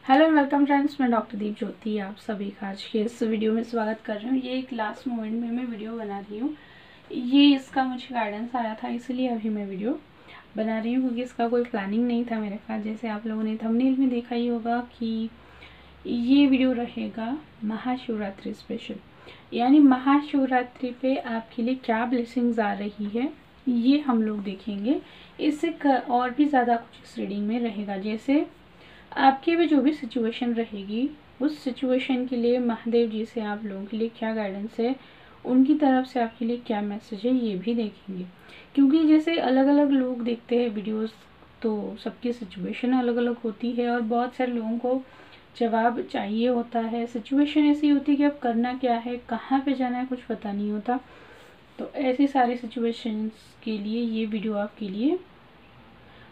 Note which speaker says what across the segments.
Speaker 1: Hello and welcome friends, मैं doctor दीप ज्योति आप सभी का आज के इस वीडियो में स्वागत कर रही हूँ। ये एक लास्ट मोमेंट में मैं वीडियो बना रही हूँ। ये इसका मुझे गाइडेंस आया था, इसलिए अभी मैं वीडियो बना रही हूँ, क्योंकि इसका कोई प्लानिंग नहीं था मेरे पास। जैसे आप लोगों ने थंबनेल में देखा ही होगा कि ये वीडियो रहेगा महाशिवरात्रि स्पेशल, यानी महाशिवरात्रि पे आपके लिए क्या ब्लेसिंग्स आ रही है ये हम लोग देखेंगे। इससे और भी ज़्यादा कुछ इस रीडिंग में रहेगा। जैसे आपके भी जो भी सिचुएशन रहेगी, उस सिचुएशन के लिए महादेव जी से आप लोगों के लिए क्या गाइडेंस है, उनकी तरफ से आपके लिए क्या मैसेज है, ये भी देखेंगे। क्योंकि जैसे अलग अलग लोग देखते हैं वीडियोस, तो सबकी सिचुएशन अलग अलग होती है और बहुत सारे लोगों को जवाब चाहिए होता है। सिचुएशन ऐसी होती है कि अब करना क्या है, कहाँ पे जाना है, कुछ पता नहीं होता। तो ऐसी सारी सिचुएशंस के लिए ये वीडियो आपके लिए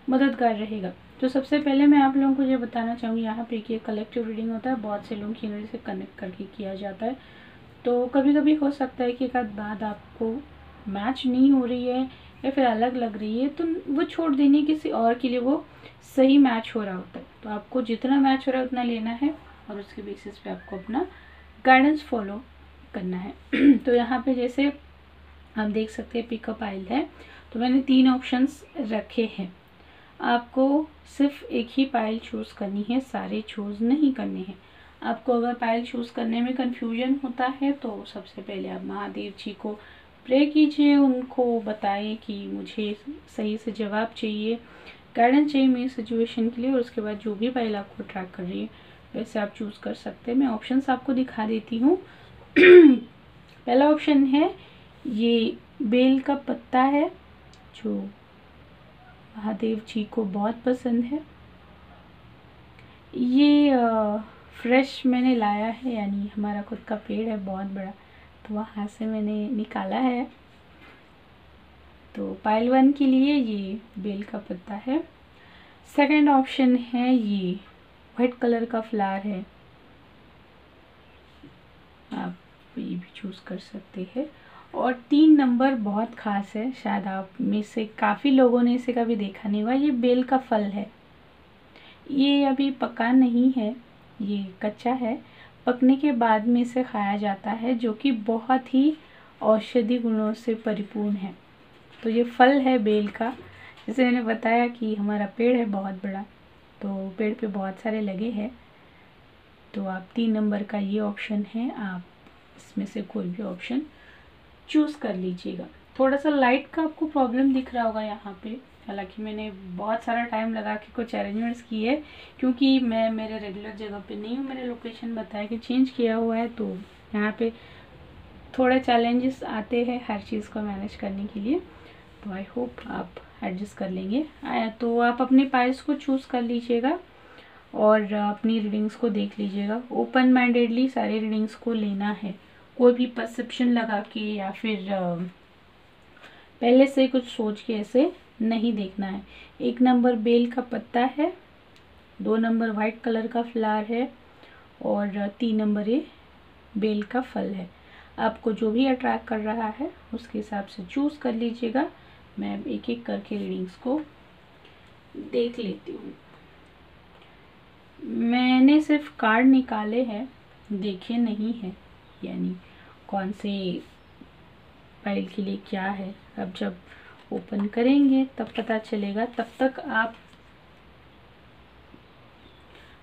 Speaker 1: मददगार रहेगा। तो सबसे पहले मैं आप लोगों को ये बताना चाहूँगी, यहाँ पे कि कलेक्टिव रीडिंग होता है, बहुत से लोगों की एनर्जी से कनेक्ट करके किया जाता है। तो कभी कभी हो सकता है कि एक आध बात आपको मैच नहीं हो रही है या फिर अलग लग रही है, तो वो छोड़ देनी, किसी और के लिए वो सही मैच हो रहा होता है। तो आपको जितना मैच हो रहा है उतना लेना है और उसके बेसिस पे आपको अपना गाइडेंस फॉलो करना है। तो यहाँ पे जैसे आप देख सकते हैं पिकअप आइल है, तो मैंने 3 ऑप्शंस रखे हैं। आपको सिर्फ एक ही पाइल चूज़ करनी है, सारे चूज़ नहीं करने हैं। आपको अगर पाइल चूज़ करने में कंफ्यूजन होता है तो सबसे पहले आप महादेव जी को प्रे कीजिए, उनको बताएं कि मुझे सही से जवाब चाहिए, गाइडेंस चाहिए मेरी सिचुएशन के लिए, और उसके बाद जो भी पाइल आपको ट्रैक कर रही है वैसे आप चूज़ कर सकते हैं। मैं ऑप्शंस आपको दिखा देती हूँ। पहला ऑप्शन है ये बेल का पत्ता है, जो महादेव जी को बहुत पसंद है। ये फ्रेश मैंने लाया है, यानी हमारा खुद का पेड़ है बहुत बड़ा, तो वहाँ से मैंने निकाला है। तो पाइल 1 के लिए ये बेल का पत्ता है। सेकंड ऑप्शन है ये वाइट कलर का फ्लावर है, आप ये भी चूज़ कर सकते हैं। और 3 नंबर बहुत ख़ास है, शायद आप में से काफ़ी लोगों ने इसे कभी देखा नहीं हुआ। ये बेल का फल है, ये अभी पका नहीं है, ये कच्चा है। पकने के बाद में इसे खाया जाता है, जो कि बहुत ही औषधि गुणों से परिपूर्ण है। तो ये फल है बेल का। जैसे मैंने बताया कि हमारा पेड़ है बहुत बड़ा, तो पेड़ पे बहुत सारे लगे हैं। तो आप 3 नंबर का ये ऑप्शन है, आप इसमें से कोई भी ऑप्शन चूज़ कर लीजिएगा। थोड़ा सा लाइट का आपको प्रॉब्लम दिख रहा होगा यहाँ पे, हालांकि मैंने बहुत सारा टाइम लगा के कुछ अरेंजमेंट्स किए, क्योंकि मैं मेरे रेगुलर जगह पे नहीं हूँ। मैंने लोकेशन बताया कि चेंज किया हुआ है, तो यहाँ पे थोड़े चैलेंजेस आते हैं हर चीज़ को मैनेज करने के लिए। तो आई होप आप एडजस्ट कर लेंगे। तो आप अपने पाइल्स को चूज़ कर लीजिएगा और अपनी रीडिंग्स को देख लीजिएगा। ओपन माइंडेडली सारी रीडिंग्स को लेना है, कोई भी परसेप्शन लगा के या फिर पहले से कुछ सोच के ऐसे नहीं देखना है। 1 नंबर बेल का पत्ता है, 2 नंबर वाइट कलर का फ्लावर है और 3 नंबर ये बेल का फल है। आपको जो भी अट्रैक्ट कर रहा है उसके हिसाब से चूज़ कर लीजिएगा। मैं एक एक करके रीडिंग्स को देख लेती हूँ। मैंने सिर्फ कार्ड निकाले हैं, देखे नहीं हैं, यानी कौन से फाइल के लिए क्या है। अब जब ओपन करेंगे तब पता चलेगा। तब तक आप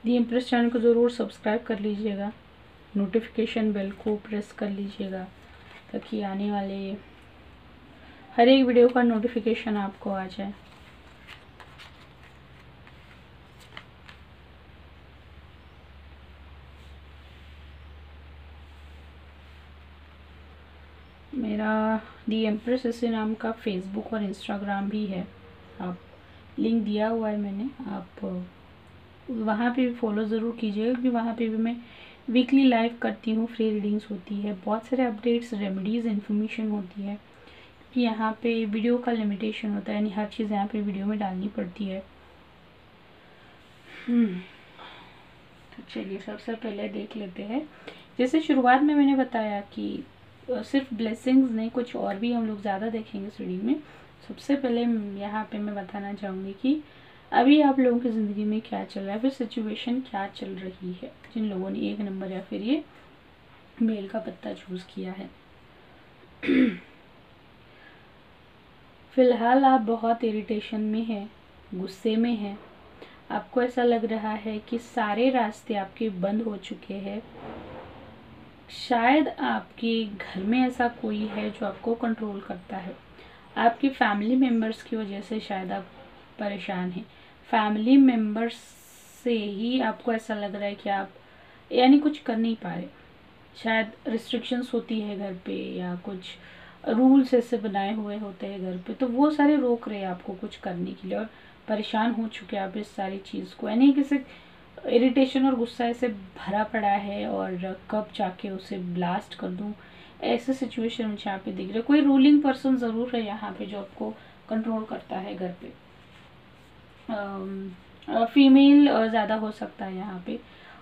Speaker 1: दी एम्प्रेस चैनल को ज़रूर सब्सक्राइब कर लीजिएगा, नोटिफिकेशन बेल को प्रेस कर लीजिएगा, ताकि आने वाले हर एक वीडियो का नोटिफिकेशन आपको आ जाए। मेरा दी एम्प्रेस इसी नाम का फेसबुक और इंस्टाग्राम भी है, आप लिंक दिया हुआ है मैंने, आप वहाँ पे भी फॉलो ज़रूर कीजिएगा, क्योंकि वहाँ पे भी मैं वीकली लाइव करती हूँ, फ्री रीडिंग्स होती है, बहुत सारे अपडेट्स, रेमेडीज़, इन्फॉर्मेशन होती है। कि यहाँ पे वीडियो का लिमिटेशन होता है, यानी हर चीज़ यहाँ पे वीडियो में डालनी पड़ती है। तो चलिए सबसे पहले देख लेते हैं। जैसे शुरुआत में मैंने बताया कि सिर्फ ब्लेसिंग्स नहीं, कुछ और भी हम लोग ज़्यादा देखेंगे इस रीडिंग में। सबसे पहले यहाँ पे मैं बताना चाहूँगी कि अभी आप लोगों की ज़िंदगी में क्या चल रहा है, फिर सिचुएशन क्या चल रही है जिन लोगों ने 1 नंबर या फिर ये मेल का पत्ता चूज़ किया है। फिलहाल आप बहुत इरिटेशन में हैं, गुस्से में हैं। आपको ऐसा लग रहा है कि सारे रास्ते आपके बंद हो चुके हैं। शायद आपके घर में ऐसा कोई है जो आपको कंट्रोल करता है। आपकी फैमिली मेम्बर्स की वजह से शायद आप परेशान हैं। फैमिली मेम्बर्स से ही आपको ऐसा लग रहा है कि आप यानी कुछ कर नहीं पा रहे। शायद रिस्ट्रिक्शंस होती है घर पे, या कुछ रूल्स ऐसे बनाए हुए होते हैं घर पे, तो वो सारे रोक रहे हैं आपको कुछ करने के लिए, और परेशान हो चुके हैं आप इस सारी चीज़ को। यानी किसी इरिटेशन और गुस्सा ऐसे भरा पड़ा है, और कब जाके उसे ब्लास्ट कर दूं, ऐसे सिचुएशन मुझे यहाँ पे दिख रहा है। कोई रूलिंग पर्सन ज़रूर है यहाँ पे जो आपको कंट्रोल करता है घर पे। फीमेल ज़्यादा हो सकता है यहाँ पे,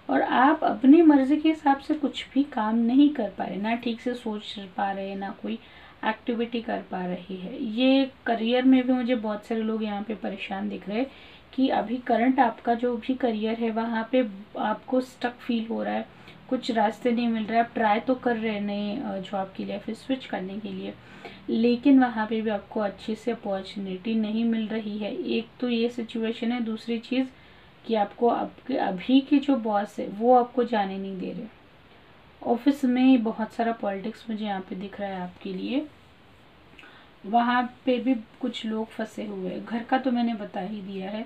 Speaker 1: और आप अपनी मर्जी के हिसाब से कुछ भी काम नहीं कर पा रहे, ना ठीक से सोच पा रहे, ना कोई एक्टिविटी कर पा रही है। ये करियर में भी मुझे बहुत सारे लोग यहाँ पे परेशान दिख रहे हैं कि अभी करंट आपका जो भी करियर है वहाँ पे आपको स्टक फील हो रहा है, कुछ रास्ते नहीं मिल रहा है। आप ट्राई तो कर रहे हैं नए जॉब के लिए, फिर स्विच करने के लिए, लेकिन वहाँ पे भी आपको अच्छी से अपॉर्चुनिटी नहीं मिल रही है। एक तो ये सिचुएशन है, दूसरी चीज़ कि आपको आपके अभी के जो बॉस है वो आपको जाने नहीं दे रहे। ऑफिस में बहुत सारा पॉलिटिक्स मुझे यहाँ पे दिख रहा है आपके लिए। वहाँ पे भी कुछ लोग फंसे हुए हैं। घर का तो मैंने बता ही दिया है।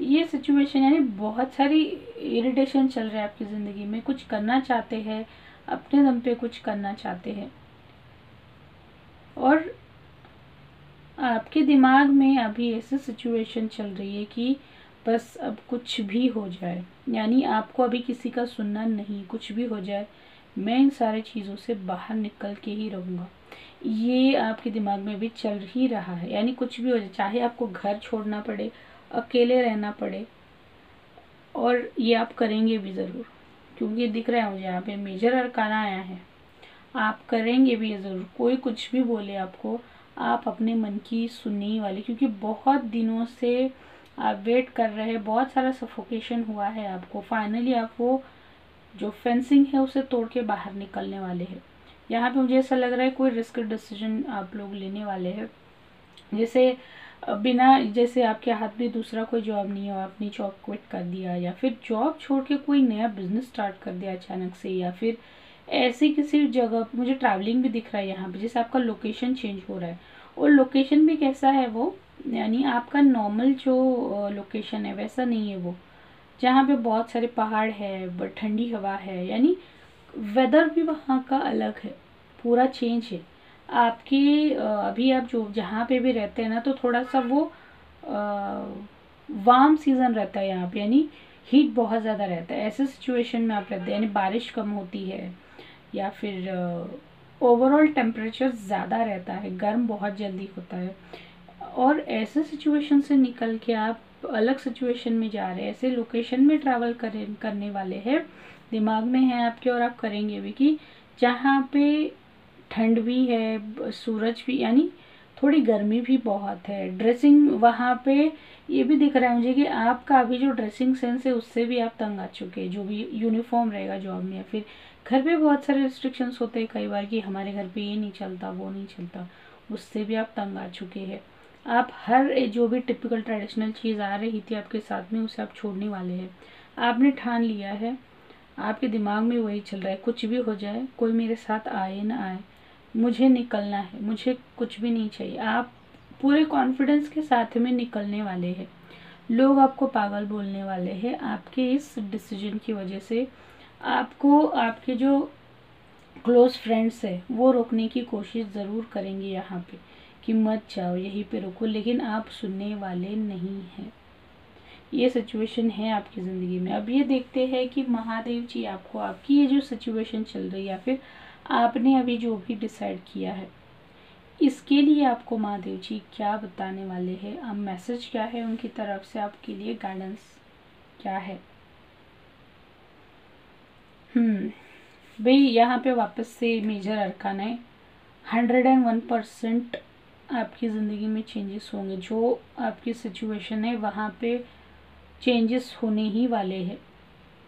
Speaker 1: ये सिचुएशन यानी बहुत सारी इरिटेशन चल रहा है आपकी ज़िंदगी में। कुछ करना चाहते हैं, अपने दम पे कुछ करना चाहते हैं, और आपके दिमाग में अभी ऐसी सिचुएशन चल रही है कि बस अब कुछ भी हो जाए, यानी आपको अभी किसी का सुनना नहीं, कुछ भी हो जाए मैं इन सारी चीज़ों से बाहर निकल के ही रहूँगा। ये आपके दिमाग में भी चल ही रहा है। यानी कुछ भी हो जाए, चाहे आपको घर छोड़ना पड़े, अकेले रहना पड़े, और ये आप करेंगे भी ज़रूर, क्योंकि दिख रहा है मुझे यहाँ पे मेजर अरकाना आया है। आप करेंगे भी ये ज़रूर। कोई कुछ भी बोले आपको, आप अपने मन की सुनने ही वाले, क्योंकि बहुत दिनों से आप वेट कर रहे हैं, बहुत सारा सफोकेशन हुआ है आपको। फाइनली आप वो जो फेंसिंग है उसे तोड़ के बाहर निकलने वाले हैं। यहाँ पे मुझे ऐसा लग रहा है कोई रिस्क डिसीजन आप लोग लेने वाले हैं। जैसे बिना, जैसे आपके हाथ में दूसरा कोई जॉब नहीं हो, आपने जॉब क्विट कर दिया, या फिर जॉब छोड़ के कोई नया बिजनेस स्टार्ट कर दिया अचानक से, या फिर ऐसी किसी जगह। मुझे ट्रैवलिंग भी दिख रहा है यहाँ पे, जैसे आपका लोकेशन चेंज हो रहा है, और लोकेशन भी कैसा है वो, यानी आपका नॉर्मल जो लोकेशन है वैसा नहीं है वो, जहाँ पे बहुत सारे पहाड़ है, ठंडी हवा है, यानी वेदर भी वहाँ का अलग है, पूरा चेंज है। आपकी अभी आप जो जहाँ पे भी रहते हैं ना, तो थोड़ा सा वो वार्म सीज़न रहता है यहाँ पे, यानी हीट बहुत ज़्यादा रहता है। ऐसे सिचुएशन में आप रहते हैं, यानी बारिश कम होती है, या फिर ओवरऑल टेम्परेचर ज़्यादा रहता है, गर्म बहुत जल्दी होता है। और ऐसे सिचुएशन से निकल के आप अलग सिचुएशन में जा रहे हैं, ऐसे लोकेशन में ट्रैवल करने वाले हैं, दिमाग में है आपके, और आप करेंगे भी, कि जहाँ पे ठंड भी है, सूरज भी, यानी थोड़ी गर्मी भी बहुत है। ड्रेसिंग वहाँ पे ये भी दिख रहा है मुझे कि आपका अभी जो ड्रेसिंग सेंस है उससे भी आप तंग आ चुके हैं। जो भी यूनिफॉर्म रहेगा जॉब में, या फिर घर पे बहुत सारे रिस्ट्रिक्शंस होते हैं कई बार कि हमारे घर पे ये नहीं चलता, वो नहीं चलता, उससे भी आप तंग आ चुके हैं। आप हर जो भी टिपिकल ट्रेडिशनल चीज़ आ रही थी आपके साथ में, उसे आप छोड़ने वाले हैं। आपने ठान लिया है, आपके दिमाग में वही चल रहा है, कुछ भी हो जाए, कोई मेरे साथ आए ना आए, मुझे निकलना है, मुझे कुछ भी नहीं चाहिए। आप पूरे कॉन्फिडेंस के साथ में निकलने वाले हैं। लोग आपको पागल बोलने वाले हैं आपके इस डिसीजन की वजह से। आपको आपके जो क्लोज फ्रेंड्स है वो रोकने की कोशिश ज़रूर करेंगे यहाँ पे, कि मत जाओ, यहीं पे रुको, लेकिन आप सुनने वाले नहीं हैं। ये सिचुएशन है आपकी ज़िंदगी में। अब ये देखते हैं कि महादेव जी आपको आपकी ये जो सिचुएशन चल रही है, या फिर आपने अभी जो भी डिसाइड किया है, इसके लिए आपको महादेव जी क्या बताने वाले हैं। अब मैसेज क्या है उनकी तरफ से आपके लिए, गाइडेंस क्या है। भाई यहाँ पे वापस से मेजर अरकान है। 101% आपकी ज़िंदगी में चेंजेस होंगे, जो आपकी सिचुएशन है वहाँ पे चेंजेस होने ही वाले हैं,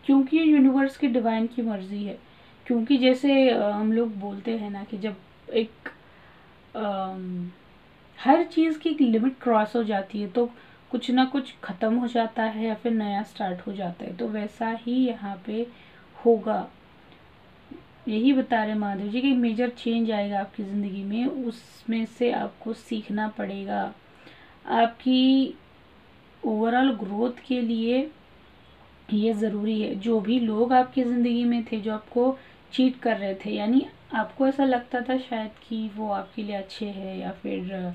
Speaker 1: क्योंकि ये यूनिवर्स की डिवाइन की मर्ज़ी है। क्योंकि जैसे हम लोग बोलते हैं ना कि जब एक हर चीज़ की एक लिमिट क्रॉस हो जाती है तो कुछ ना कुछ ख़त्म हो जाता है या फिर नया स्टार्ट हो जाता है, तो वैसा ही यहाँ पे होगा। यही बता रहे महादेव जी कि मेजर चेंज आएगा आपकी ज़िंदगी में, उसमें से आपको सीखना पड़ेगा। आपकी ओवरऑल ग्रोथ के लिए ये ज़रूरी है। जो भी लोग आपकी ज़िंदगी में थे जो आपको चीट कर रहे थे, यानी आपको ऐसा लगता था शायद कि वो आपके लिए अच्छे हैं, या फिर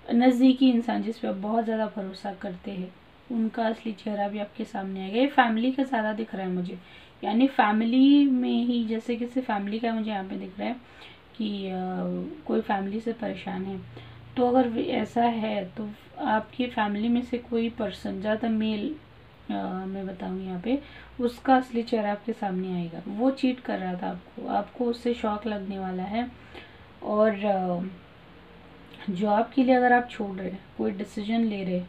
Speaker 1: नज़दीकी इंसान जिस पे आप बहुत ज़्यादा भरोसा करते हैं, उनका असली चेहरा भी आपके सामने आएगा। ये फैमिली का ज़्यादा दिख रहा है मुझे, यानी फैमिली में ही, जैसे किसी फैमिली का मुझे यहाँ पे दिख रहा है कि कोई फैमिली से परेशान है। तो अगर ऐसा है तो आपकी फैमिली में से कोई पर्सन, ज़्यादा मेल मैं बताऊँ यहाँ पे, उसका असली चेहरा आपके सामने आएगा। वो चीट कर रहा था आपको उससे शॉक लगने वाला है। और जॉब के लिए अगर आप छोड़ रहे हैं, कोई डिसीजन ले रहे,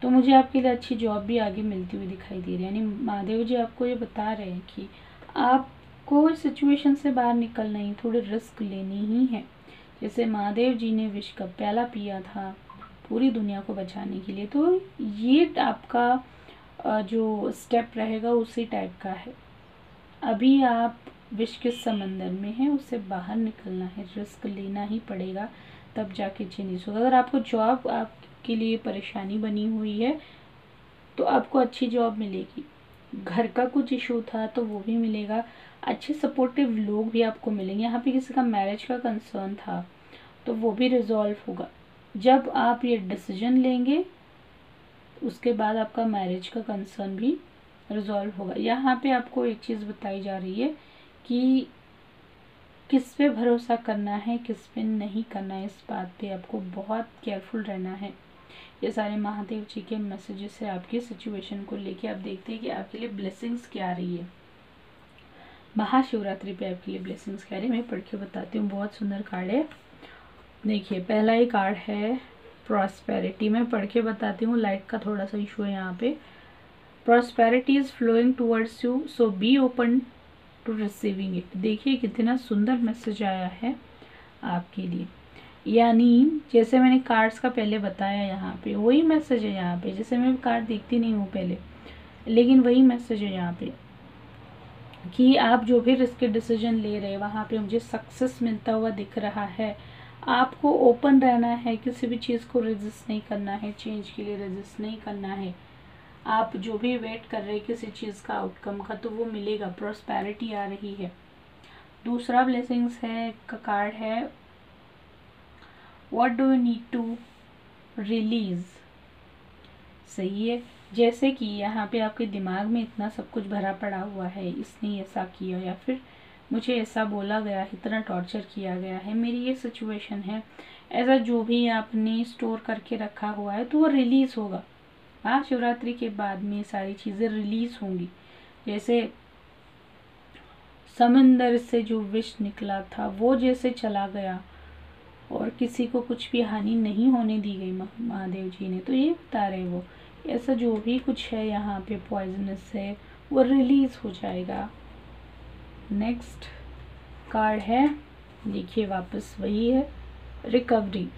Speaker 1: तो मुझे आपके लिए अच्छी जॉब भी आगे मिलती हुई दिखाई दे रही है। यानी महादेव जी आपको ये बता रहे हैं कि आपको इस सिचुएशन से बाहर निकलना ही, थोड़ी रिस्क लेनी ही है। जैसे महादेव जी ने विष का प्याला पिया था पूरी दुनिया को बचाने के लिए, तो ये आपका जो स्टेप रहेगा उसी टाइप का है। अभी आप विष के समंदर में हैं, उससे बाहर निकलना है, रिस्क लेना ही पड़ेगा, तब जाके चेंजेस होगा। अगर आपको जॉब आपके लिए परेशानी बनी हुई है तो आपको अच्छी जॉब मिलेगी। घर का कुछ इशू था तो वो भी मिलेगा। अच्छे सपोर्टिव लोग भी आपको मिलेंगे। यहाँ पे किसी का मैरिज का कंसर्न था तो वो भी रिजॉल्व होगा। जब आप ये डिसीजन लेंगे उसके बाद आपका मैरिज का कंसर्न भी रिजॉल्व होगा। यहाँ पे आपको एक चीज़ बताई जा रही है कि किस पे भरोसा करना है, किस पे नहीं करना है, इस बात पे आपको बहुत केयरफुल रहना है। ये सारे महादेव जी के मैसेजेस है आपकी सिचुएशन को लेके। आप देखते हैं कि आपके लिए ब्लेसिंग्स क्या आ रही है। महाशिवरात्रि पे आपके लिए ब्लेसिंग्स क्या आ रही है, मैं पढ़ के बताती हूँ। बहुत सुंदर कार्ड है। देखिए, पहला ही कार्ड है प्रॉस्पेरिटी। मैं पढ़ के बताती हूँ, लाइट का थोड़ा सा इशू है यहाँ पे। Prosperity is flowing towards you, so be open to receiving it. देखिए कितना सुंदर मैसेज आया है आपके लिए। यानी जैसे मैंने कार्ड्स का पहले बताया, यहाँ पे वही मैसेज है। यहाँ पे जैसे मैं कार्ड देखती नहीं हूँ पहले, लेकिन वही मैसेज है यहाँ पे कि आप जो भी रिस्क डिसीजन ले रहे हैं वहाँ पे मुझे सक्सेस मिलता हुआ दिख रहा है। आपको ओपन रहना है, किसी भी चीज़ को रेजिस्ट नहीं करना है, चेंज के लिए रेजिस्ट नहीं करना है। आप जो भी वेट कर रहे हैं किसी चीज़ का आउटकम का, तो वो मिलेगा। प्रॉस्पेरिटी आ रही है। दूसरा ब्लेसिंग्स है का कार्ड है, what do you need to release. सही है। जैसे कि यहाँ पे आपके दिमाग में इतना सब कुछ भरा पड़ा हुआ है, इसने ऐसा किया या फिर मुझे ऐसा बोला गया है, इतना टॉर्चर किया गया है, मेरी ये सिचुएशन है, ऐसा जो भी आपने स्टोर करके रखा हुआ है तो वो रिलीज़ होगा। हाँ, शिवरात्रि के बाद में सारी चीज़ें रिलीज़ होंगी। जैसे समंदर से जो विष निकला था वो जैसे चला गया और किसी को कुछ भी हानि नहीं होने दी गई महादेव जी ने, तो ये बता रहे वो ऐसा जो भी कुछ है यहाँ पे पॉइजनस है वो रिलीज़ हो जाएगा। नेक्स्ट कार्ड है, देखिए वापस वही है, रिकवरी।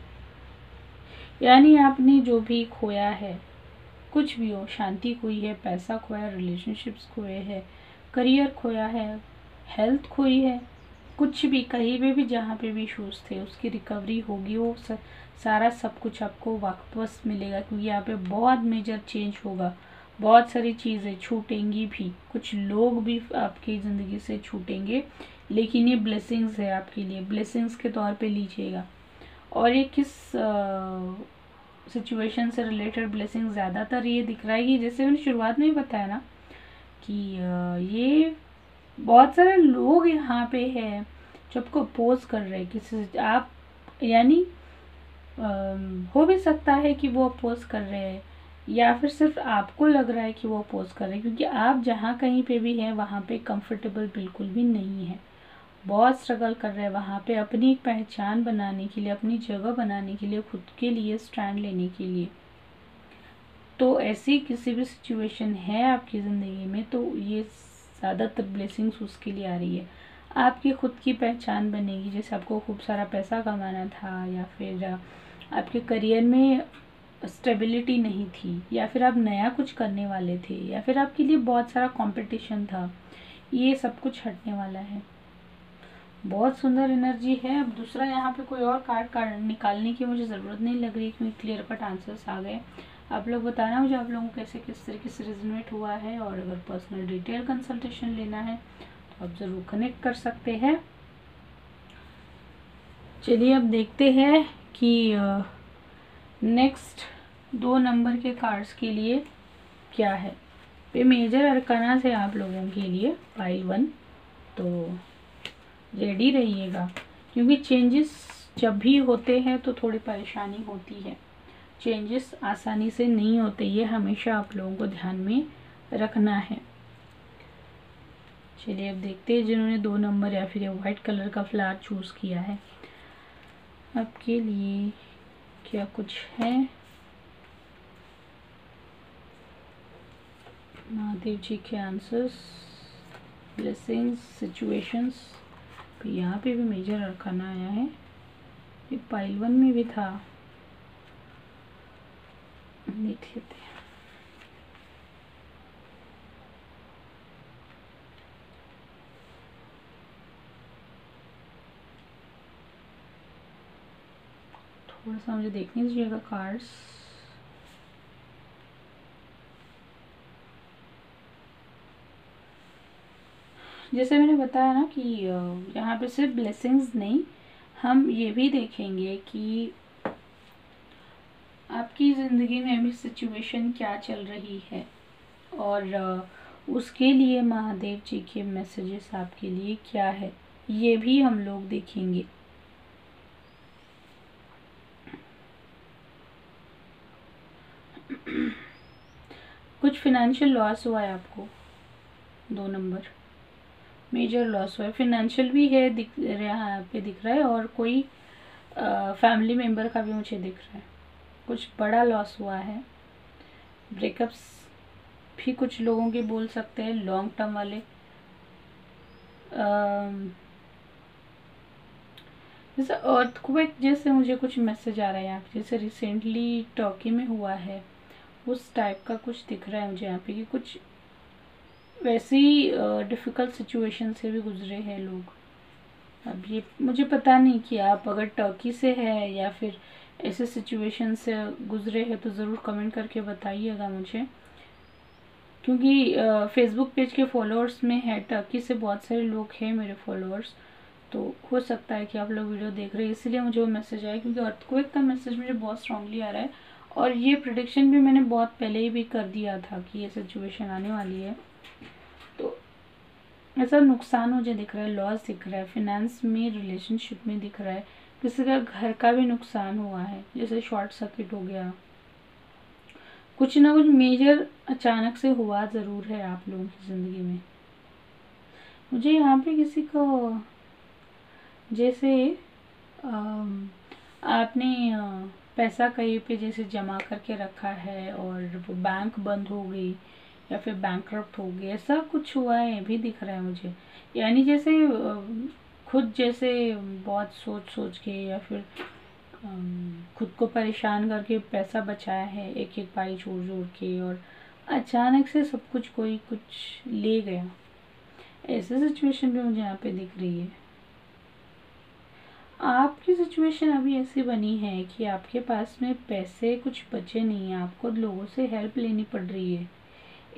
Speaker 1: यानी आपने जो भी खोया है, कुछ भी हो, शांति खोई है, पैसा खोया, रिलेशनशिप्स खोए हैं, करियर खोया है, हेल्थ खोई है, कुछ भी कहीं पे भी जहाँ पे भी इश्यूज थे उसकी रिकवरी होगी। वो सारा सब कुछ आपको वापस मिलेगा, क्योंकि यहाँ पे बहुत मेजर चेंज होगा। बहुत सारी चीज़ें छूटेंगी भी, कुछ लोग भी आपकी ज़िंदगी से छूटेंगे, लेकिन ये ब्लेसिंग्स है आपके लिए, ब्लेसिंग्स के तौर पे लीजिएगा। और ये किस सिचुएशन से रिलेटेड ब्लेसिंग ज़्यादातर ये दिख रहा है कि जैसे मैंने शुरुआत में ही बताया ना कि ये बहुत सारे लोग यहाँ पे हैं जो आपको अपोज कर रहे हैं किसी से। आप यानी हो भी सकता है कि वो अपोज कर रहे हैं, या फिर सिर्फ आपको लग रहा है कि वो अपोज कर रहे हैं, क्योंकि आप जहाँ कहीं पे भी हैं वहाँ पे कंफर्टेबल बिल्कुल भी नहीं है। बहुत स्ट्रगल कर रहे हैं वहाँ पे अपनी एक पहचान बनाने के लिए, अपनी जगह बनाने के लिए, खुद के लिए स्टैंड लेने के लिए। तो ऐसी किसी भी सिचुएशन है आपकी ज़िंदगी में तो ये ज़्यादातर ब्लेसिंग्स उसके लिए आ रही है। आपकी खुद की पहचान बनेगी, जैसे आपको खूब सारा पैसा कमाना था, या फिर आपके करियर में स्टेबिलिटी नहीं थी, या फिर आप नया कुछ करने वाले थे, या फिर आपके लिए बहुत सारा कंपटीशन था, ये सब कुछ हटने वाला है। बहुत सुंदर एनर्जी है। अब दूसरा यहाँ पे कोई और कार्ड निकालने की मुझे ज़रूरत नहीं लग रही, क्योंकि क्लियर कट आंसर्स आ गए। आप लोग बताना मुझे आप लोगों को कैसे किस तरीके से रिजोनेट हुआ है, और अगर पर्सनल डिटेल कंसल्टेशन लेना है तो आप ज़रूर कनेक्ट कर सकते हैं। चलिए अब देखते हैं कि नेक्स्ट 2 नंबर के कार्ड्स के लिए क्या है। ये मेजर अरकाना है आप लोगों के लिए पाइल 1, तो रेडी रहिएगा, क्योंकि चेंजेस जब भी होते हैं तो थोड़ी परेशानी होती है। चेंजेस आसानी से नहीं होते, ये हमेशा आप लोगों को ध्यान में रखना है। चलिए अब देखते हैं जिन्होंने 2 नंबर या फिर वाइट कलर का फ्लावर चूज़ किया है, आपके लिए क्या कुछ है। महादेव जी के आंसर्स, ब्लेसिंग्स, सिचुएशंस। यहाँ पे भी मेजर अरकाना आया है, ये पाइल 1 में भी था, देख लेते हैं। थोड़ा सा मुझे देखने दीजिएगा कार्ड्स। जैसे मैंने बताया ना कि यहाँ पे सिर्फ ब्लेसिंग्स नहीं, हम ये भी देखेंगे कि आपकी ज़िंदगी में अभी सिचुएशन क्या चल रही है, और उसके लिए महादेव जी के मैसेजेस आपके लिए क्या है, ये भी हम लोग देखेंगे। कुछ फिनेंशियल लॉस हुआ है आपको, 2 नंबर मेजर लॉस हुआ है, फिनेंशियल भी है दिख रहा पे दिख रहा है, और कोई फैमिली मेम्बर का भी मुझे दिख रहा है, कुछ बड़ा लॉस हुआ है। ब्रेकअप्स भी कुछ लोगों के बोल सकते हैं, लॉन्ग टर्म वाले। जैसे अर्थक्वेक जैसे मुझे कुछ मैसेज आ रहा है यहाँ पे, जैसे रिसेंटली टर्की में हुआ है, उस टाइप का कुछ दिख रहा है मुझे यहाँ पे, कि कुछ वैसी डिफ़िकल्ट सिचुएशन से भी गुजरे हैं लोग। अब ये मुझे पता नहीं कि आप अगर टर्की से है या फिर ऐसे सिचुएशन से गुजरे हैं तो ज़रूर कमेंट करके बताइएगा मुझे, क्योंकि फेसबुक पेज के फॉलोअर्स में है टर्की से बहुत सारे लोग हैं मेरे फॉलोअर्स, तो हो सकता है कि आप लोग वीडियो देख रहे हैं इसीलिए मुझे वो मैसेज आया, क्योंकि अर्थक्वेक का मैसेज मुझे बहुत स्ट्रांगली आ रहा है, और ये प्रेडिक्शन भी मैंने बहुत पहले ही भी कर दिया था कि ये सिचुएशन आने वाली है। तो ऐसा नुकसान मुझे दिख रहा है, लॉस दिख रहा है, फिनेंस में, रिलेशनशिप में दिख रहा है, किसी का घर का भी नुकसान हुआ है, जैसे शॉर्ट सर्किट हो गया, कुछ ना कुछ मेजर अचानक से हुआ ज़रूर है आप लोगों की ज़िंदगी में। मुझे यहाँ पे किसी को जैसे आपने पैसा कहीं पे जैसे जमा करके रखा है और वो बैंक बंद हो गई या फिर बैंकरप्ट हो गई, ऐसा कुछ हुआ है, ये भी दिख रहा है मुझे। यानी जैसे खुद जैसे बहुत सोच सोच के या फिर खुद को परेशान करके पैसा बचाया है, एक एक पाई जोड़ जोड़ के, और अचानक से सब कुछ कोई कुछ ले गया, ऐसे सिचुएशन भी मुझे यहाँ पे दिख रही है। आपकी सिचुएशन अभी ऐसी बनी है कि आपके पास में पैसे कुछ बचे नहीं हैं, आपको लोगों से हेल्प लेनी पड़ रही है।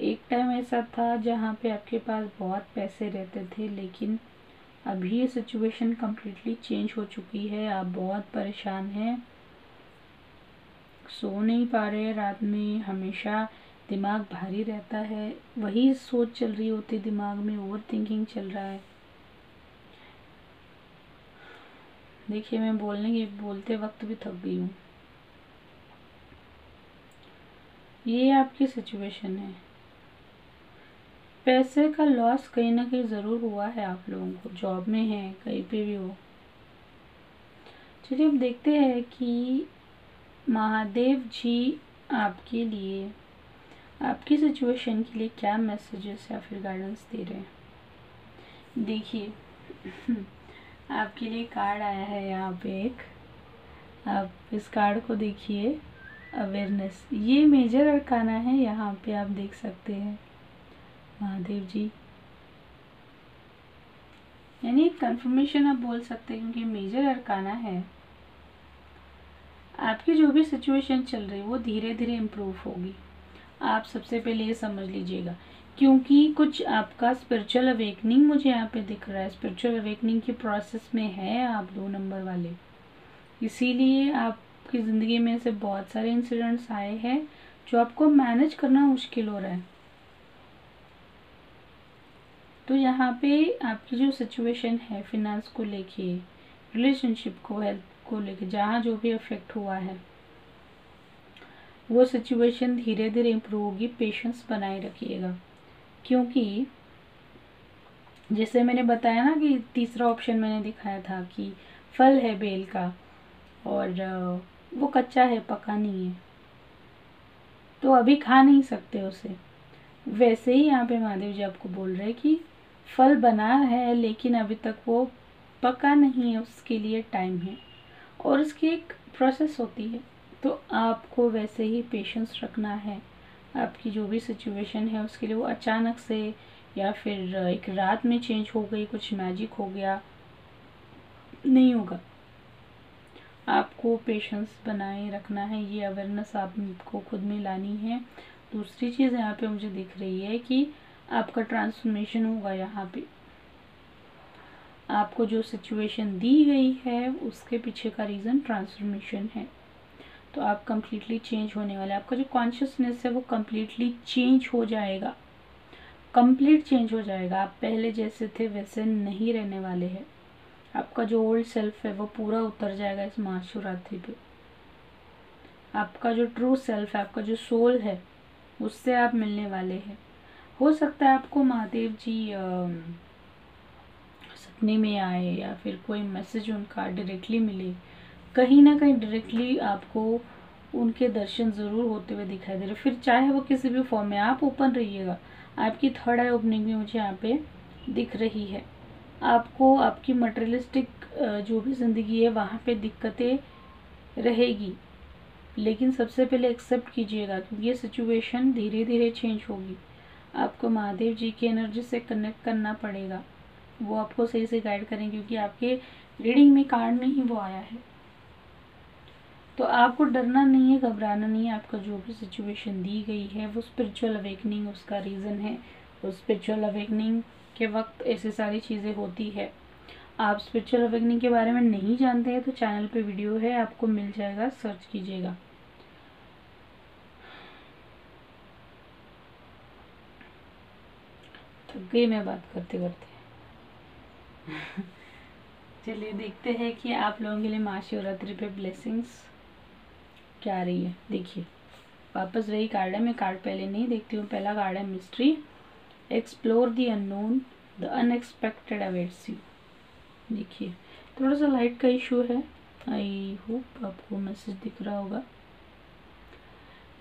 Speaker 1: एक टाइम ऐसा था जहाँ पे आपके पास बहुत पैसे रहते थे, लेकिन अभी ये सिचुएशन कम्प्लीटली चेंज हो चुकी है। आप बहुत परेशान हैं, सो नहीं पा रहे रात में, हमेशा दिमाग भारी रहता है, वही सोच चल रही होती दिमाग में, ओवर थिंकिंग चल रहा है। देखिए मैं बोलते वक्त भी थक गई हूँ। ये आपकी सिचुएशन है, पैसे का लॉस कहीं ना कहीं ज़रूर हुआ है आप लोगों को, जॉब में है, कहीं पे भी हो। चलिए अब देखते हैं कि महादेव जी आपके लिए, आपकी सिचुएशन के लिए क्या मैसेजेस या फिर गाइडेंस दे रहे हैं। देखिए आपके लिए कार्ड आया है यहाँ पे एक, आप इस कार्ड को देखिए, अवेयरनेस। ये मेजर अरकाना है, यहाँ पे आप देख सकते हैं महादेव जी, यानी कंफर्मेशन आप बोल सकते हैं क्योंकि मेजर अरकाना है। आपकी जो भी सिचुएशन चल रही है वो धीरे धीरे इम्प्रूव होगी। आप सबसे पहले ये समझ लीजिएगा, क्योंकि कुछ आपका स्पिरिचुअल अवेकनिंग मुझे यहाँ पे दिख रहा है, स्पिरिचुअल अवेकनिंग की प्रोसेस में है आप 2 नंबर वाले। इसीलिए आपकी ज़िंदगी में से बहुत सारे इंसिडेंट्स आए हैं जो आपको मैनेज करना मुश्किल हो रहा है। तो यहाँ पे आपकी जो सिचुएशन है फिनेंस को लेके, रिलेशनशिप को, हेल्थ को लेके, जहाँ जो भी अफेक्ट हुआ है वो सिचुएशन धीरे धीरे इम्प्रूव होगी। पेशेंस बनाए रखिएगा, क्योंकि जैसे मैंने बताया ना कि तीसरा ऑप्शन मैंने दिखाया था कि फल है बेल का और वो कच्चा है, पका नहीं है, तो अभी खा नहीं सकते उसे। वैसे ही यहाँ पे महादेव जी आपको बोल रहे हैं कि फल बना है लेकिन अभी तक वो पका नहीं है, उसके लिए टाइम है और उसकी एक प्रोसेस होती है। तो आपको वैसे ही पेशेंस रखना है। आपकी जो भी सिचुएशन है उसके लिए वो अचानक से या फिर एक रात में चेंज हो गई, कुछ मैजिक हो गया, नहीं होगा। आपको पेशेंस बनाए रखना है, ये अवेयरनेस आपको खुद में लानी है। दूसरी चीज़ यहाँ पे मुझे दिख रही है कि आपका ट्रांसफॉर्मेशन होगा। यहाँ पे आपको जो सिचुएशन दी गई है उसके पीछे का रीज़न ट्रांसफॉर्मेशन है। तो आप कम्प्लीटली चेंज होने वाले, आपका जो कॉन्शियसनेस है वो कम्प्लीटली चेंज हो जाएगा, कंप्लीट चेंज हो जाएगा। आप पहले जैसे थे वैसे नहीं रहने वाले हैं। आपका जो ओल्ड सेल्फ है वो पूरा उतर जाएगा इस महाशिवरात्रि पे। आपका जो ट्रू सेल्फ है, आपका जो सोल है, उससे आप मिलने वाले हैं। हो सकता है आपको महादेव जी सपने में आए या फिर कोई मैसेज उनका डायरेक्टली मिले, कहीं ना कहीं डायरेक्टली आपको उनके दर्शन ज़रूर होते हुए दिखाई दे रहे, फिर चाहे वो किसी भी फॉर्म में। आप ओपन रहिएगा, आपकी थर्ड आई ओपनिंग भी मुझे यहाँ पे दिख रही है। आपको आपकी मटेरियलिस्टिक जो भी ज़िंदगी है वहाँ पे दिक्कतें रहेगी, लेकिन सबसे पहले एक्सेप्ट कीजिएगा क्योंकि ये सिचुएशन धीरे धीरे चेंज होगी। आपको महादेव जी की एनर्जी से कनेक्ट करना पड़ेगा, वो आपको सही से गाइड करें, क्योंकि आपके रीडिंग में कार्ड में ही वो आया है। तो आपको डरना नहीं है, घबराना नहीं है। आपका जो भी सिचुएशन दी गई है वो स्पिरिचुअल अवेकनिंग उसका रीज़न है। उस स्पिरिचुअल अवेकनिंग के वक्त ऐसी सारी चीज़ें होती है। आप स्पिरिचुअल अवेकनिंग के बारे में नहीं जानते हैं तो चैनल पे वीडियो है, आपको मिल जाएगा, सर्च कीजिएगा। थक गई मैं बात करते करते। चलिए देखते हैं कि आप लोगों के लिए महाशिवरात्रि पे ब्लेसिंग्स क्या आ रही है। देखिए वापस वही कार्ड है, मैं कार्ड पहले नहीं देखती हूँ। पहला कार्ड है mystery, explore the unknown, the unexpected awaits you. देखिए थोड़ा सा लाइट का इशू है, आई होप आपको मैसेज दिख रहा होगा।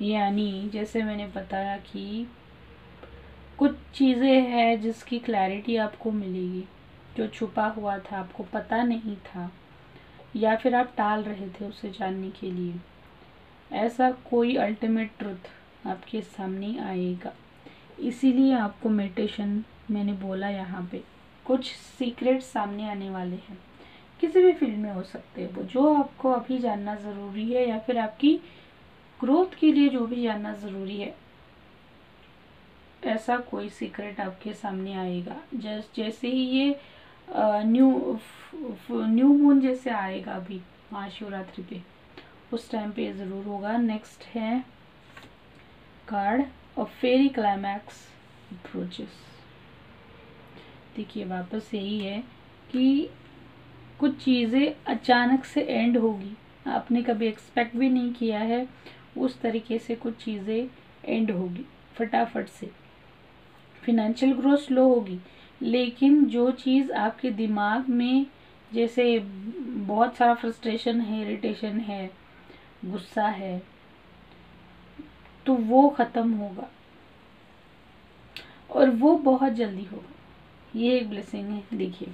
Speaker 1: यानी जैसे मैंने बताया कि कुछ चीज़ें हैं जिसकी क्लैरिटी आपको मिलेगी, जो छुपा हुआ था, आपको पता नहीं था या फिर आप टाल रहे थे उसे जानने के लिए। ऐसा कोई अल्टीमेट ट्रुथ आपके सामने आएगा। इसीलिए आपको मेडिटेशन मैंने बोला, यहाँ पे कुछ सीक्रेट सामने आने वाले हैं। किसी भी फील्ड में हो सकते हैं वो, जो आपको अभी जानना ज़रूरी है या फिर आपकी ग्रोथ के लिए जो भी जानना ज़रूरी है, ऐसा कोई सीक्रेट आपके सामने आएगा। जैसे ही ये न्यू मून जैसे आएगा अभी महाशिवरात्रि पे, उस टाइम पे ज़रूर होगा। नेक्स्ट है card of fairy climax approaches. देखिए वापस यही है कि कुछ चीज़ें अचानक से एंड होगी, आपने कभी एक्सपेक्ट भी नहीं किया है, उस तरीके से कुछ चीज़ें एंड होगी फटाफट से। फिनेंशियल ग्रोथ स्लो होगी, लेकिन जो चीज़ आपके दिमाग में जैसे बहुत सारा फ्रस्ट्रेशन है, इरिटेशन है, गुस्सा है, तो वो ख़त्म होगा और वो बहुत जल्दी होगा। ये एक ब्लेसिंग है। देखिए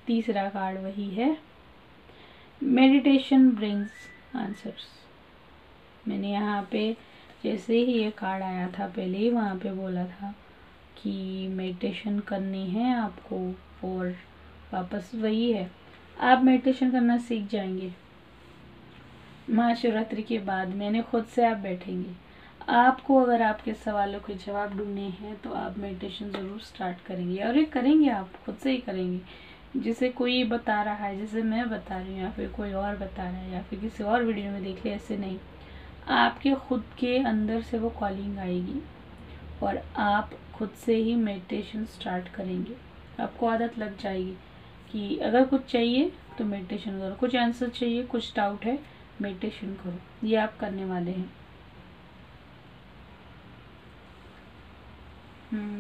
Speaker 1: तीसरा कार्ड वही है, मेडिटेशन ब्रिंग्स आंसर्स। मैंने यहाँ पे जैसे ही ये कार्ड आया था पहले ही वहाँ पे बोला था कि मेडिटेशन करनी है आपको, और वापस वही है, आप मेडिटेशन करना सीख जाएंगे। महाशिवरात्रि के बाद मैंने खुद से आप बैठेंगे, आपको अगर आपके सवालों के जवाब ढूंढने हैं तो आप मेडिटेशन ज़रूर स्टार्ट करेंगे, और ये करेंगे, आप खुद से ही करेंगे। जिसे कोई बता रहा है, जैसे मैं बता रही हूँ, या फिर कोई और बता रहा है, या फिर किसी और वीडियो में देख ले, ऐसे नहीं, आपके खुद के अंदर से वो कॉलिंग आएगी और आप खुद से ही मेडिटेशन स्टार्ट करेंगे। आपको आदत लग जाएगी कि अगर कुछ चाहिए तो मेडिटेशन करो, कुछ आंसर चाहिए, कुछ डाउट है, मेडिटेशन करो। ये आप करने वाले हैं।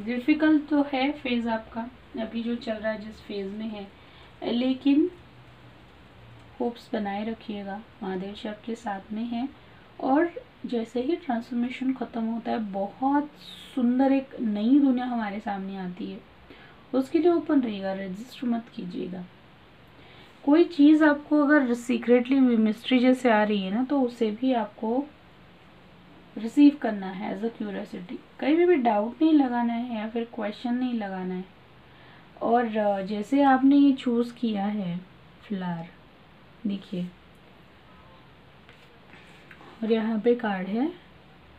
Speaker 1: डिफ़िकल्ट तो है फेज़ आपका अभी जो चल रहा है, जिस फेज़ में है, लेकिन होप्स बनाए रखिएगा, महादेव जी आपके साथ में हैं। और जैसे ही ट्रांसफॉर्मेशन ख़त्म होता है, बहुत सुंदर एक नई दुनिया हमारे सामने आती है, उसके लिए ओपन रहिएगा, रजिस्टर मत कीजिएगा। कोई चीज़ आपको अगर सीक्रेटली मिस्ट्री जैसे आ रही है ना, तो उसे भी आपको रिसीव करना है एज अ क्यूरियोसिटी। कहीं भी डाउट नहीं लगाना है या फिर क्वेश्चन नहीं लगाना है। और जैसे आपने ये चूज़ किया है फ्लावर, देखिए, और यहाँ पे कार्ड है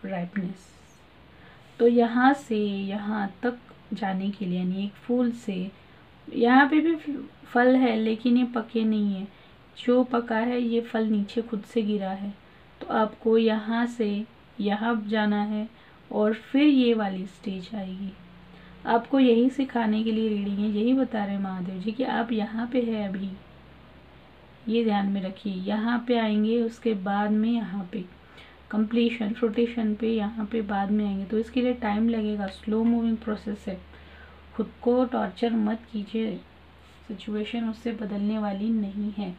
Speaker 1: राइपनेस। तो यहाँ से यहाँ तक जाने के लिए, यानी एक फूल से, यहाँ पे भी फल है लेकिन ये पके नहीं है, जो पका है ये फल नीचे खुद से गिरा है। तो आपको यहाँ से यहाँ जाना है और फिर ये वाली स्टेज आएगी। आपको यही सिखाने के लिए रीडिंग है, यही बता रहे हैं महादेव जी कि आप यहाँ पे है अभी, ये ध्यान में रखिए। यहाँ पे आएंगे, उसके बाद में यहाँ पे कंप्लीशन फ्रूटेशन पे, यहाँ पे बाद में आएंगे, तो इसके लिए टाइम लगेगा, स्लो मूविंग प्रोसेस है। खुद को टॉर्चर मत कीजिए, सिचुएशन उससे बदलने वाली नहीं है।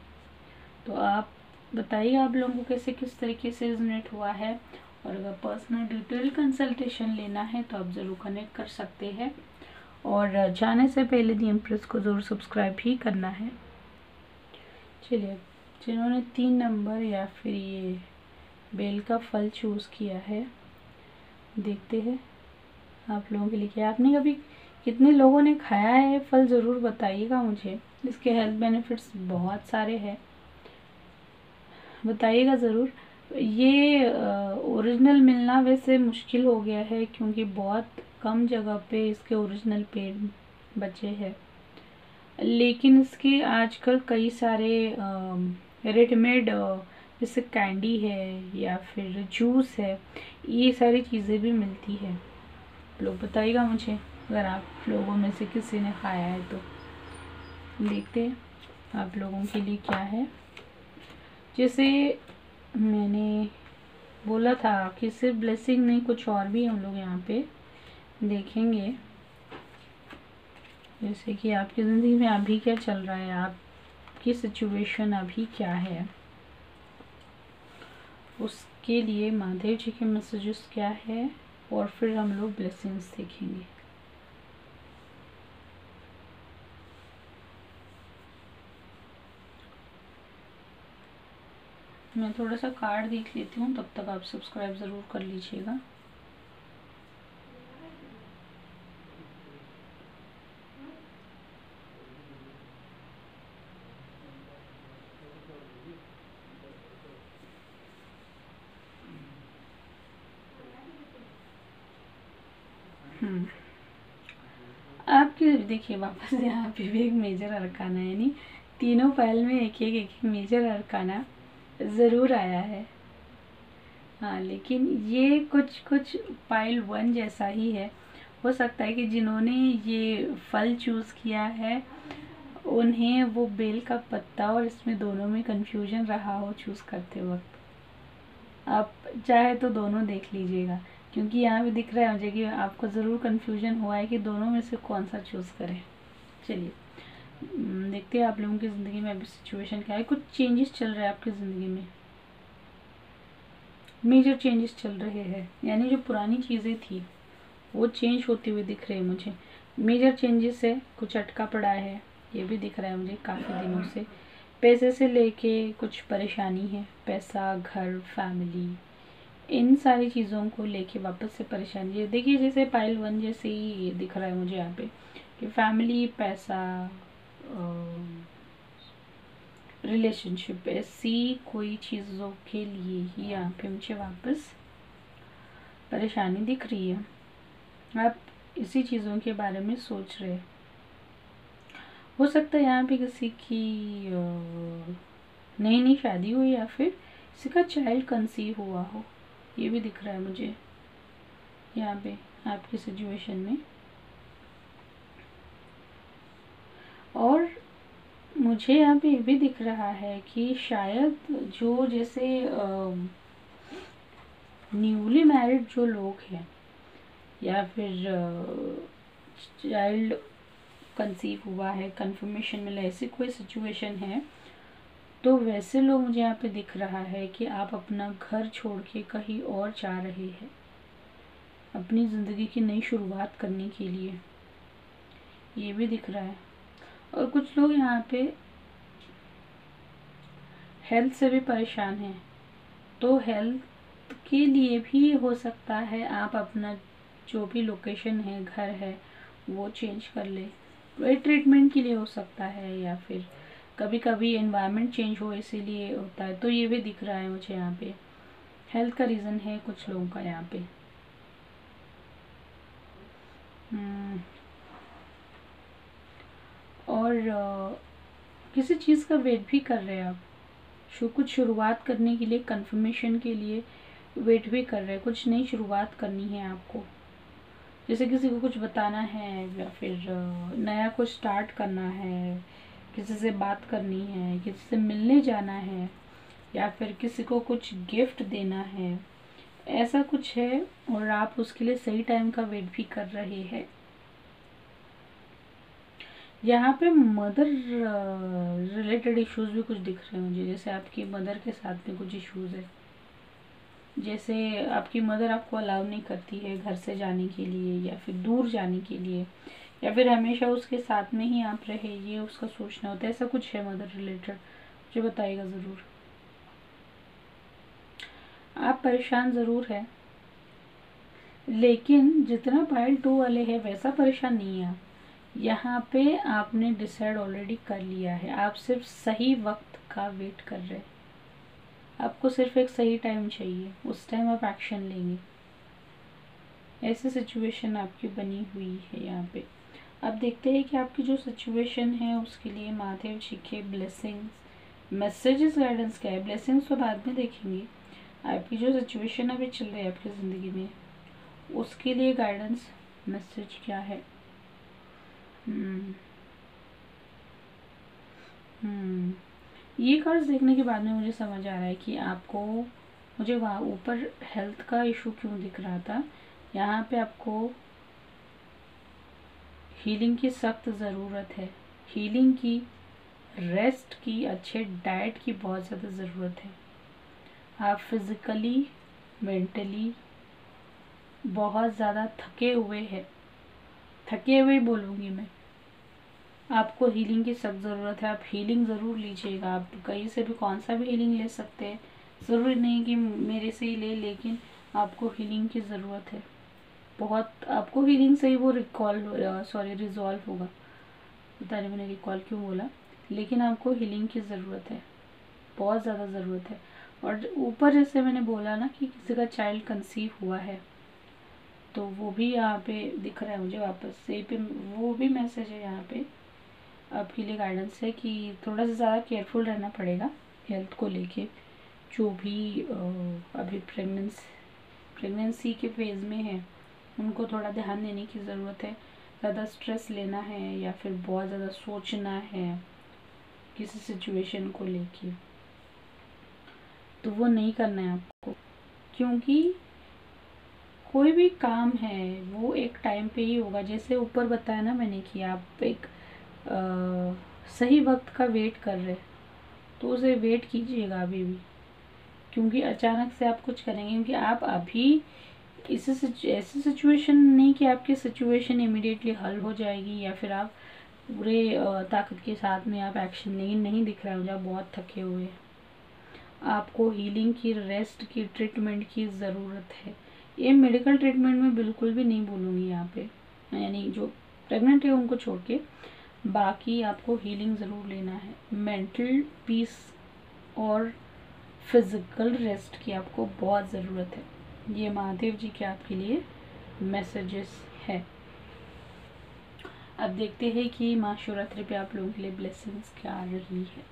Speaker 1: तो आप बताइए आप लोगों को कैसे किस तरीके से रिजोनेट हुआ है, और अगर पर्सनल डिटेल कंसल्टेशन लेना है तो आप ज़रूर कनेक्ट कर सकते हैं। और जाने से पहले दी एम्प्रेस को ज़रूर सब्सक्राइब ही करना है। चलिए, जिन्होंने 3 नंबर या फिर ये बेल का फल चूज़ किया है, देखते हैं आप लोगों के लिए क्या, आपने कभी कितने लोगों ने खाया है फल, ज़रूर बताइएगा मुझे। इसके हेल्थ बेनिफिट्स बहुत सारे हैं, बताइएगा ज़रूर। ये ओरिजिनल मिलना वैसे मुश्किल हो गया है, क्योंकि बहुत कम जगह पे इसके ओरिजिनल पेड़ बचे हैं, लेकिन इसके आजकल कई सारे रेडीमेड जैसे कैंडी है या फिर जूस है, ये सारी चीज़ें भी मिलती है। लोग बताइएगा मुझे अगर आप लोगों में से किसी ने खाया है तो। देखते हैं आप लोगों के लिए क्या है। जैसे मैंने बोला था कि सिर्फ ब्लेसिंग नहीं, कुछ और भी हम लोग यहाँ पे देखेंगे। जैसे कि आपकी ज़िंदगी में अभी क्या चल रहा है, आपकी सिचुएशन अभी क्या है, उसके लिए महादेव जी के मैसेजेस क्या है, और फिर हम लोग ब्लेसिंग्स देखेंगे। मैं थोड़ा सा कार्ड देख लेती हूँ, तब तक आप सब्सक्राइब ज़रूर कर लीजिएगा। आपके देखिए वापस यहाँ पे भी एक मेजर अरकाना है, यानी तीनों फाइल में एक एक मेजर अरकाना ज़रूर आया है। हाँ, लेकिन ये कुछ पाइल 1 जैसा ही है। हो सकता है कि जिन्होंने ये फल चूज़ किया है उन्हें वो बेल का पत्ता और इसमें दोनों में कंफ्यूजन रहा हो चूज़ करते वक्त। आप चाहे तो दोनों देख लीजिएगा, क्योंकि यहाँ पे दिख रहा है मुझे कि आपको ज़रूर कन्फ्यूजन हुआ है कि दोनों में से कौन सा चूज़ करें। चलिए देखते हैं आप लोगों की ज़िंदगी में अभी सिचुएशन क्या है। कुछ चेंजेस चल रहे हैं आपकी ज़िंदगी में, मेजर चेंजेस चल रहे हैं, यानी जो पुरानी चीज़ें थी वो चेंज होती हुई दिख रही है मुझे। मेजर चेंजेस है, कुछ अटका पड़ा है ये भी दिख रहा है मुझे काफ़ी दिनों से। पैसे से लेके कुछ परेशानी है, पैसा, घर, फैमिली, इन सारी चीज़ों को लेके वापस से परेशानी है। देखिए जैसे पाइल 1 जैसे ही दिख रहा है मुझे यहाँ पे कि फैमिली, पैसा, रिलेशनशिप, ऐसी कोई चीज़ों के लिए ही यहाँ पे मुझे वापस परेशानी दिख रही है। आप इसी चीज़ों के बारे में सोच रहे हैं। हो सकता है यहाँ पे किसी की नई नई शादी हुई या फिर किसी का चाइल्ड कंसीव हुआ हो, ये भी दिख रहा है मुझे यहाँ पे आपकी सिचुएशन में। और मुझे यहाँ पे ये भी दिख रहा है कि शायद जो जैसे न्यूली मैरिड जो लोग हैं या फिर चाइल्ड कंसीव हुआ है, कंफर्मेशन मिला, ऐसी कोई सिचुएशन है, तो वैसे लोग मुझे यहाँ पे दिख रहा है कि आप अपना घर छोड़ के कहीं और जा रहे हैं अपनी ज़िंदगी की नई शुरुआत करने के लिए, ये भी दिख रहा है। और कुछ लोग यहाँ पे हेल्थ से भी परेशान हैं, तो हेल्थ के लिए भी हो सकता है आप अपना जो भी लोकेशन है, घर है, वो चेंज कर ले। वही ट्रीटमेंट के लिए हो सकता है या फिर कभी कभी एनवायरनमेंट चेंज हो इसीलिए होता है, तो ये भी दिख रहा है मुझे यहाँ पे। हेल्थ का रीज़न है कुछ लोगों का यहाँ पे। और किसी चीज़ का वेट भी कर रहे हैं आप, कुछ शुरुआत करने के लिए, कंफर्मेशन के लिए वेट भी कर रहे हैं। कुछ नई शुरुआत करनी है आपको, जैसे किसी को कुछ बताना है या फिर नया कुछ स्टार्ट करना है, किसी से बात करनी है, किसी से मिलने जाना है या फिर किसी को कुछ गिफ्ट देना है, ऐसा कुछ है। और आप उसके लिए सही टाइम का वेट भी कर रहे हैं। यहाँ पे मदर रिलेटेड इश्यूज भी कुछ दिख रहे हैं मुझे, जैसे आपकी मदर के साथ में कुछ इश्यूज है, जैसे आपकी मदर आपको अलाउ नहीं करती है घर से जाने के लिए या फिर दूर जाने के लिए, या फिर हमेशा उसके साथ में ही आप रहे, ये उसका सोचना होता है। ऐसा कुछ है मदर रिलेटेड, मुझे बताइएगा ज़रूर। आप परेशान ज़रूर है, लेकिन जितना पाइल 2 वाले हैं वैसा परेशान नहीं है आप। यहाँ पे आपने डिसाइड ऑलरेडी कर लिया है, आप सिर्फ सही वक्त का वेट कर रहे हैं। आपको सिर्फ एक सही टाइम चाहिए, उस टाइम आप एक्शन लेंगे। ऐसी सिचुएशन आपकी बनी हुई है यहाँ पे। अब देखते हैं कि आपकी जो सिचुएशन है उसके लिए महादेव जी के ब्लेसिंग्स, मैसेजेस, गाइडेंस क्या है। ब्लेसिंग्स तो बाद में देखेंगे, आपकी जो सिचुएशन अभी चल रही है आपकी ज़िंदगी में उसके लिए गाइडेंस मैसेज क्या है। ये कार्ड्स देखने के बाद में मुझे समझ आ रहा है कि आपको, मुझे वहाँ ऊपर हेल्थ का इशू क्यों दिख रहा था, यहाँ पे आपको हीलिंग की सख्त ज़रूरत है। हीलिंग की, रेस्ट की, अच्छे डाइट की बहुत ज़्यादा ज़रूरत है। आप फिज़िकली, मेंटली बहुत ज़्यादा थके हुए हैं, थके हुए बोलूँगी मैं। आपको हीलिंग की सख्त ज़रूरत है, आप हीलिंग ज़रूर लीजिएगा। आप कहीं से भी कौन सा भी हीलिंग ले सकते हैं, ज़रूरी नहीं कि मेरे से ही ले, लेकिन आपको हीलिंग की ज़रूरत है बहुत। आपको हीलिंग से ही वो रिजॉल्व होगा। पता नहीं मैंने रिकॉल क्यों बोला, लेकिन आपको हीलिंग की ज़रूरत है, बहुत ज़्यादा ज़रूरत है। और ऊपर जैसे मैंने बोला ना कि किसी का चाइल्ड कंसीव हुआ है, तो वो भी यहाँ पे दिख रहा है मुझे वापस से पे, वो भी मैसेज है यहाँ पे आपके लिए, गाइडेंस है कि थोड़ा सा ज़्यादा केयरफुल रहना पड़ेगा हेल्थ को लेके। जो भी अभी प्रेगनेंसी के फेज़ में है उनको थोड़ा ध्यान देने की ज़रूरत है। ज़्यादा स्ट्रेस लेना है या फिर बहुत ज़्यादा सोचना है किसी सिचुएशन को लेके, तो वो नहीं करना है आपको, क्योंकि कोई भी काम है वो एक टाइम पे ही होगा। जैसे ऊपर बताया ना मैंने कि आप एक सही वक्त का वेट कर रहे, तो उसे वेट कीजिएगा अभी भी, क्योंकि अचानक से आप कुछ करेंगे, क्योंकि आप अभी ऐसी सिचुएशन नहीं कि आपकी सिचुएशन इमीडिएटली हल हो जाएगी या फिर आप पूरे ताकत के साथ में आप एक्शन लेंगे। नहीं दिख रहा है मुझे, आप बहुत थके हुए हैं, आपको हीलिंग की, रेस्ट की, ट्रीटमेंट की ज़रूरत है। ये मेडिकल ट्रीटमेंट में बिल्कुल भी नहीं बोलूँगी यहाँ पे, यानी जो प्रेग्नेंट है उनको छोड़ के, बाकी आपको हीलिंग ज़रूर लेना है। मेंटल पीस और फिज़िकल रेस्ट की आपको बहुत ज़रूरत है। ये महादेव जी के आपके लिए मैसेजेस है। अब देखते हैं कि महाशिवरात्रि पे आप लोगों के लिए ब्लेसिंग्स क्या आ रही है।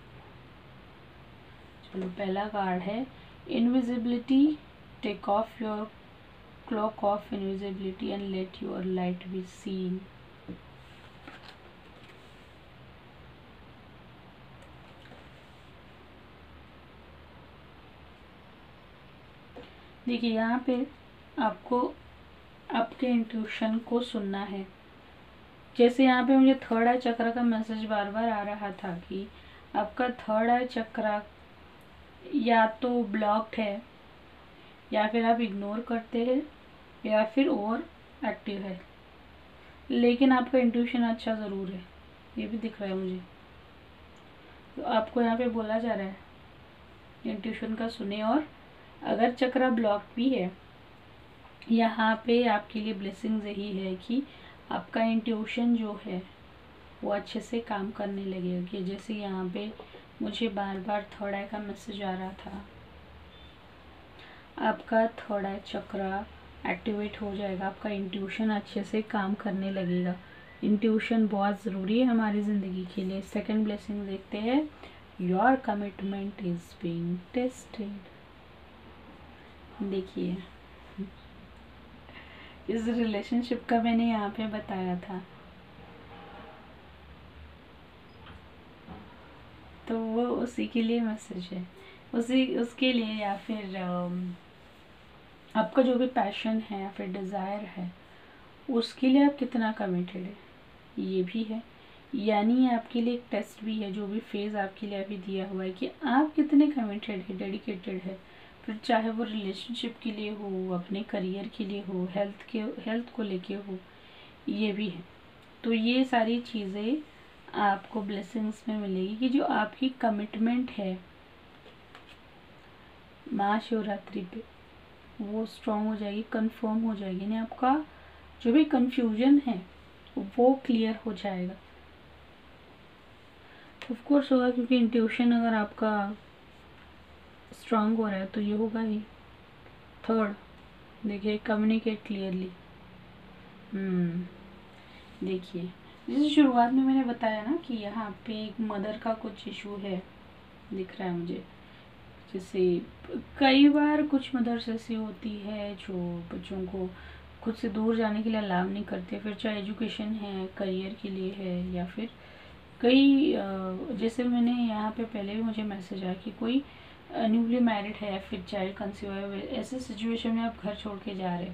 Speaker 1: चलो, पहला कार्ड है invisibility. Take off your cloak of invisibility and let your light be seen. देखिए, यहाँ पे आपको आपके इंट्यूशन को सुनना है। जैसे यहाँ पे मुझे थर्ड आई चक्र का मैसेज बार बार आ रहा था कि आपका थर्ड आई चक्र या तो ब्लॉक्ड है, या फिर आप इग्नोर करते हैं, या फिर ओवर एक्टिव है, लेकिन आपका इंट्यूशन अच्छा ज़रूर है, ये भी दिख रहा है मुझे। तो आपको यहाँ पे बोला जा रहा है इंट्यूशन का सुने, और अगर चक्र ब्लॉक भी है, यहाँ पे आपके लिए ब्लेसिंग्स यही है कि आपका इंट्यूशन जो है वो अच्छे से काम करने लगेगा। कि जैसे यहाँ पे मुझे बार बार थर्ड आई का मैसेज आ रहा था, आपका थर्ड आई चक्र एक्टिवेट हो जाएगा, आपका इंट्यूशन अच्छे से काम करने लगेगा। इंट्यूशन बहुत ज़रूरी है हमारी ज़िंदगी के लिए। सेकंड ब्लेसिंग देखते हैं, your commitment is being tested. देखिए, इस रिलेशनशिप का मैंने यहाँ पे बताया था, तो वो उसी के लिए मैसेज है, उसके लिए, या फिर आपका जो भी पैशन है या फिर डिज़ायर है उसके लिए आप कितना कमिटेड है, ये भी है। यानी आपके लिए एक टेस्ट भी है, जो भी फेज़ आपके लिए अभी दिया हुआ है कि आप कितने कमिटेड है, डेडिकेटेड है। फिर चाहे वो रिलेशनशिप के लिए हो, अपने करियर के लिए हो, हेल्थ को लेके हो, ये भी है। तो ये सारी चीज़ें आपको ब्लेसिंग्स में मिलेगी कि जो आपकी कमिटमेंट है महाशिवरात्रि पे वो स्ट्रॉन्ग हो जाएगी, कंफर्म हो जाएगी। यानी आपका जो भी कंफ्यूजन है वो क्लियर हो जाएगा। ऑफ कोर्स होगा, क्योंकि इंट्यूशन अगर आपका स्ट्रांग हो रहा है तो ये होगा ही। थर्ड देखिए, कम्युनिकेट क्लियरली। देखिए, जैसे शुरुआत में मैंने बताया ना कि यहाँ पे एक मदर का कुछ इशू है, दिख रहा है मुझे। जैसे कई बार कुछ मदर्स ऐसी होती है जो बच्चों को खुद से दूर जाने के लिए अलाउ नहीं करते, फिर चाहे एजुकेशन है, करियर के लिए है, या फिर कई जैसे मैंने यहाँ पे पहले भी मुझे मैसेज आया कि कोई न्यूली मैरिड है, फिर चाइल्ड कंसीव है, ऐसे सिचुएशन में आप घर छोड़ के जा रहे,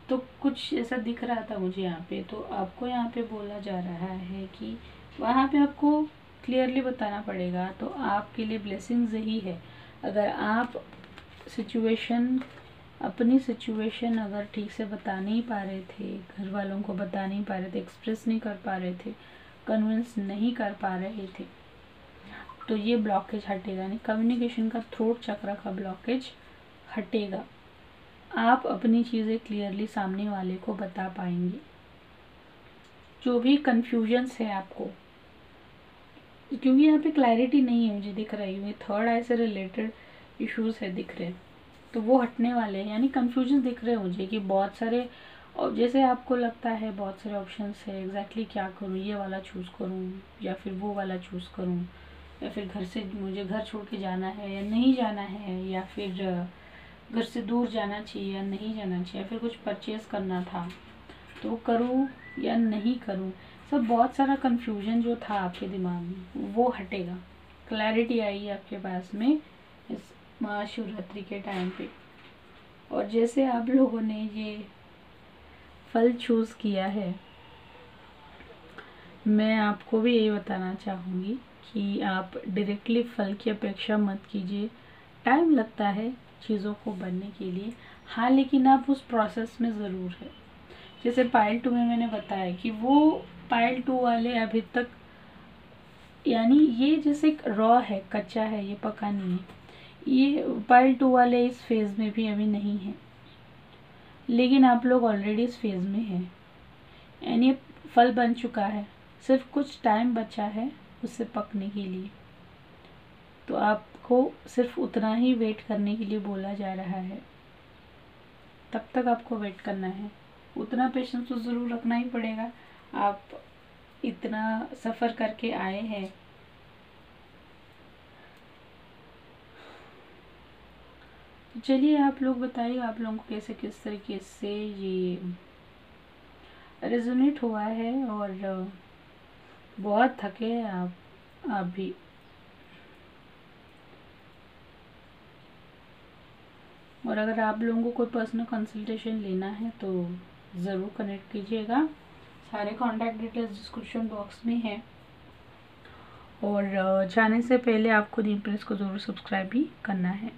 Speaker 1: तो कुछ ऐसा दिख रहा था मुझे यहाँ पे। तो आपको यहाँ पे बोला जा रहा है कि वहाँ पे आपको क्लियरली बताना पड़ेगा। तो आपके लिए ब्लेसिंग्स यही है, अगर आप अपनी सिचुएशन अगर ठीक से बता नहीं पा रहे थे, घर वालों को बता नहीं पा रहे थे, एक्सप्रेस नहीं कर पा रहे थे, कन्विंस नहीं कर पा रहे थे, तो ये ब्लॉकेज हटेगा। यानी कम्युनिकेशन का, थ्रोट चक्र का ब्लॉकेज हटेगा। आप अपनी चीज़ें क्लियरली सामने वाले को बता पाएंगे। जो भी कन्फ्यूजन्स है आपको, क्योंकि यहाँ पे क्लैरिटी नहीं है मुझे दिख रही है, थर्ड आई से रिलेटेड इश्यूज है दिख रहे हैं, तो वो हटने वाले हैं। यानी कन्फ्यूजन दिख रहे हैं मुझे कि बहुत सारे, और जैसे आपको लगता है बहुत सारे ऑप्शंस है, एग्जैक्टली क्या करूँ, ये वाला चूज़ करूँ या फिर वो वाला चूज़ करूँ, या फिर घर से मुझे घर छोड़ के जाना है या नहीं जाना है, या फिर घर से दूर जाना चाहिए या नहीं जाना चाहिए, या फिर कुछ परचेज़ करना था तो करूँ या नहीं करूँ। सब बहुत सारा कन्फ्यूजन जो था आपके दिमाग में वो हटेगा, क्लैरिटी आई आपके पास में इस महाशिवरात्रि के टाइम पे। और जैसे आप लोगों ने ये फल चूज़ किया है, मैं आपको भी यही बताना चाहूँगी कि आप डायरेक्टली फल की अपेक्षा मत कीजिए। टाइम लगता है चीज़ों को बनने के लिए, हाँ, लेकिन आप उस प्रोसेस में ज़रूर है। जैसे पायल 2 में मैंने बताया कि वो पायल 2 वाले अभी तक, यानी ये जैसे रॉ है, कच्चा है, ये पका नहीं है। ये पायल 2 वाले इस फेज़ में भी अभी नहीं है, लेकिन आप लोग ऑलरेडी इस फेज़ में हैं, यानी फल बन चुका है, सिर्फ कुछ टाइम बचा है उससे पकने के लिए। तो आपको सिर्फ उतना ही वेट करने के लिए बोला जा रहा है, तब तक आपको वेट करना है। उतना पेशेंस तो ज़रूर रखना ही पड़ेगा, आप इतना सफ़र करके आए हैं। तो चलिए आप लोग बताइए, आप लोगों को कैसे किस तरीके से ये रेजोनेट हुआ है, और बहुत थके हैं आप भी। और अगर आप लोगों को कोई पर्सनल कंसल्टेशन लेना है तो ज़रूर कनेक्ट कीजिएगा। सारे कॉन्टैक्ट डिटेल्स डिस्क्रिप्शन बॉक्स में है। और जाने से पहले आपको दी प्रेस को ज़रूर सब्सक्राइब भी करना है।